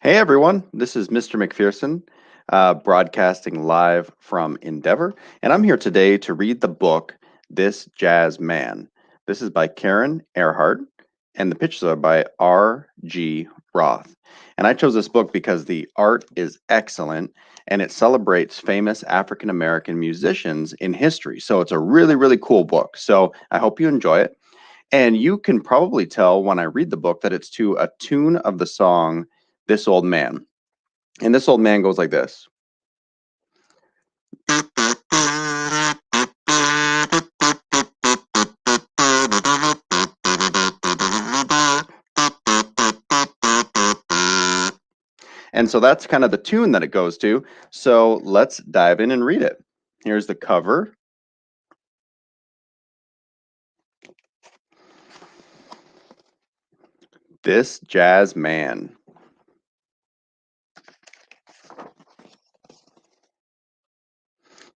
Hey everyone, this is Mr. McPherson, broadcasting live from Endeavor, and I'm here today to read the book This Jazz Man. This is by Karen Earhart, and the pictures are by R.G. Roth. And I chose this book because the art is excellent and it celebrates famous African American musicians in history. So it's a really, really cool book. So I hope you enjoy it. And you can probably tell when I read the book that it's to a tune of the song This Old Man. And this old man goes like this. And so that's kind of the tune that it goes to. So let's dive in and read it. Here's the cover. This Jazz Man.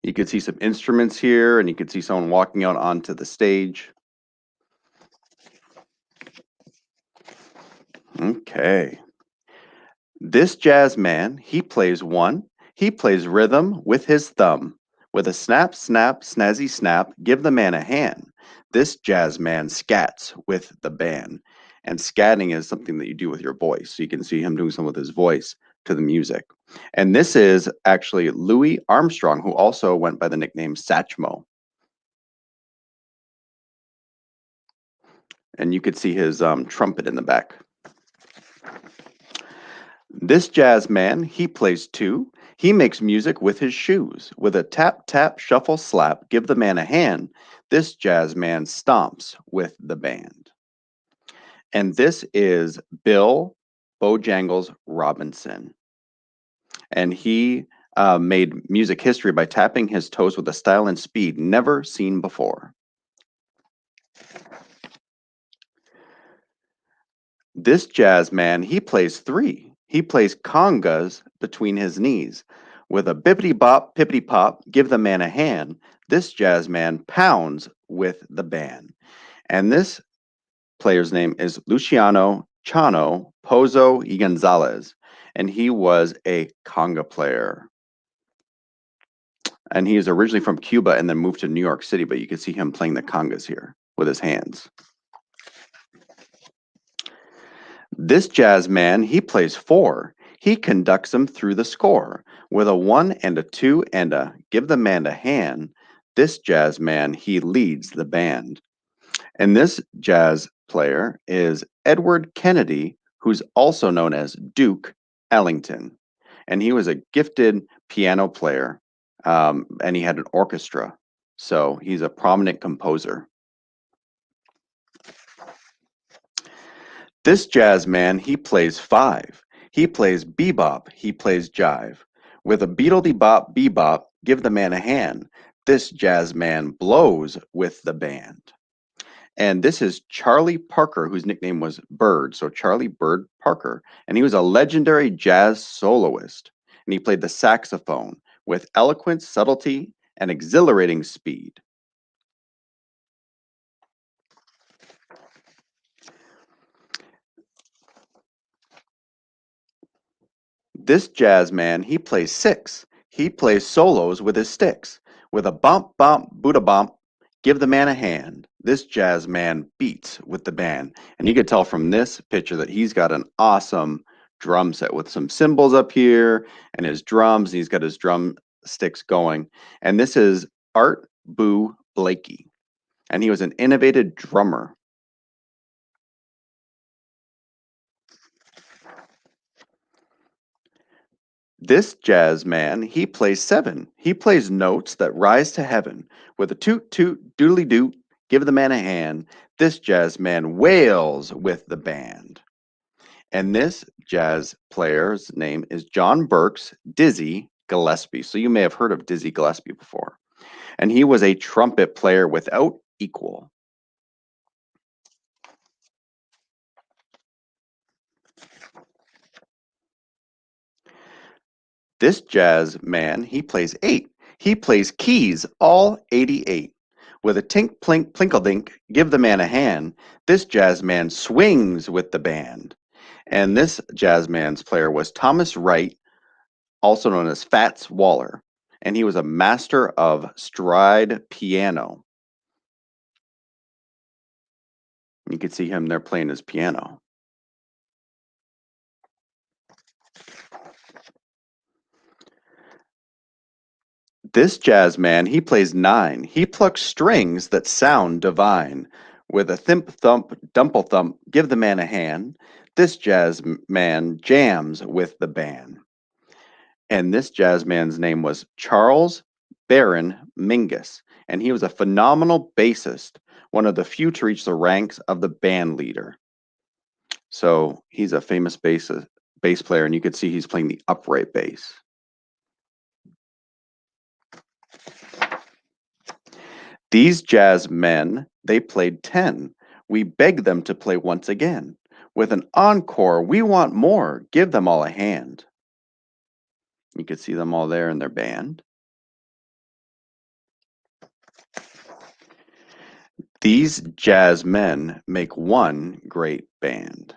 You can see some instruments here, and you can see someone walking out onto the stage. Okay. This jazz man, he plays one. He plays rhythm with his thumb. With a snap, snap, snazzy snap, give the man a hand. This jazz man scats with the band. And scatting is something that you do with your voice. So you can see him doing some with his voice to the music. And this is actually Louis Armstrong, who also went by the nickname Satchmo. And you could see his trumpet in the back. This jazz man, he plays two. He makes music with his shoes. With a tap, tap, shuffle, slap, give the man a hand. This jazz man stomps with the band. And this is Bill Bojangles Robinson. And he made music history by tapping his toes with a style and speed never seen before. This jazz man, he plays three. He plays congas between his knees. With a bippity bop, pippity pop, give the man a hand. This jazz man pounds with the band. And this player's name is Luciano Chano Pozo y Gonzalez. And he was a conga player. And he is originally from Cuba and then moved to New York City, but you can see him playing the congas here with his hands. This jazz man, he plays four. He conducts them through the score with a one and a two and a give the man a hand. This jazz man, he leads the band. And this jazz player is Edward Kennedy, who's also known as Duke Ellington. And he was a gifted piano player, and he had an orchestra. So he's a prominent composer. This jazz man, he plays five. He plays bebop, he plays jive. With a beetle-de-bop, bebop, give the man a hand. This jazz man blows with the band. And this is Charlie Parker, whose nickname was Bird, so Charlie Bird Parker. And he was a legendary jazz soloist. And he played the saxophone with eloquence, subtlety, and exhilarating speed. This jazz man, he plays six. He plays solos with his sticks. With a bump, bump, Buddha bump, give the man a hand. This jazz man beats with the band. And you could tell from this picture that he's got an awesome drum set with some cymbals up here and his drums. And he's got his drum sticks going. And this is Art Boo Blakey. And he was an innovative drummer. This jazz man, he plays seven. He plays notes that rise to heaven. With a toot toot doodly doot, give the man a hand. This jazz man wails with the band. And this jazz player's name is John Burke's Dizzy Gillespie. So you may have heard of Dizzy Gillespie before. And he was a trumpet player without equal. This jazz man, he plays eight. He plays keys, all 88. With a tink, plink, plinkle dink, give the man a hand. This jazz man swings with the band. And this jazz man's player was Thomas Wright, also known as Fats Waller, and he was a master of stride piano. You could see him there playing his piano. This jazz man, he plays nine. He plucks strings that sound divine. With a thimp thump, dumple thump, give the man a hand. This jazz man jams with the band. And this jazz man's name was Charles Baron Mingus, and he was a phenomenal bassist, one of the few to reach the ranks of the band leader. So he's a famous bass player, and you could see he's playing the upright bass. These jazz men, they played 10. We beg them to play once again. With an encore, we want more. Give them all a hand. You could see them all there in their band. These jazz men make one great band.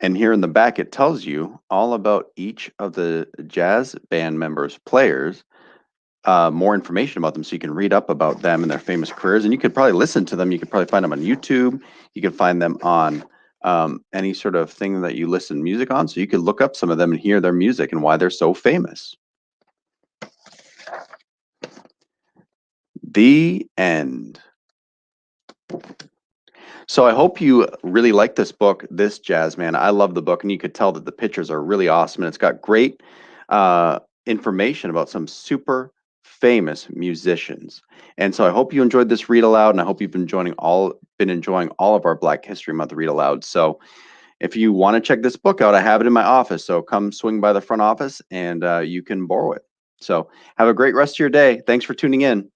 And here in the back, it tells you all about each of the jazz band members' players, more information about them so you can read up about them and their famous careers. And you could probably listen to them. You could probably find them on YouTube. You can find them on any sort of thing that you listen music on. So you could look up some of them and hear their music and why they're so famous. The end. So I hope you really like this book, This Jazz Man. I love the book, and you could tell that the pictures are really awesome, and it's got great information about some super famous musicians. And so I hope you enjoyed this read aloud, and I hope you've been enjoying all of our Black History Month read aloud. So if you want to check this book out, I have it in my office. So come swing by the front office, and you can borrow it. So have a great rest of your day. Thanks for tuning in.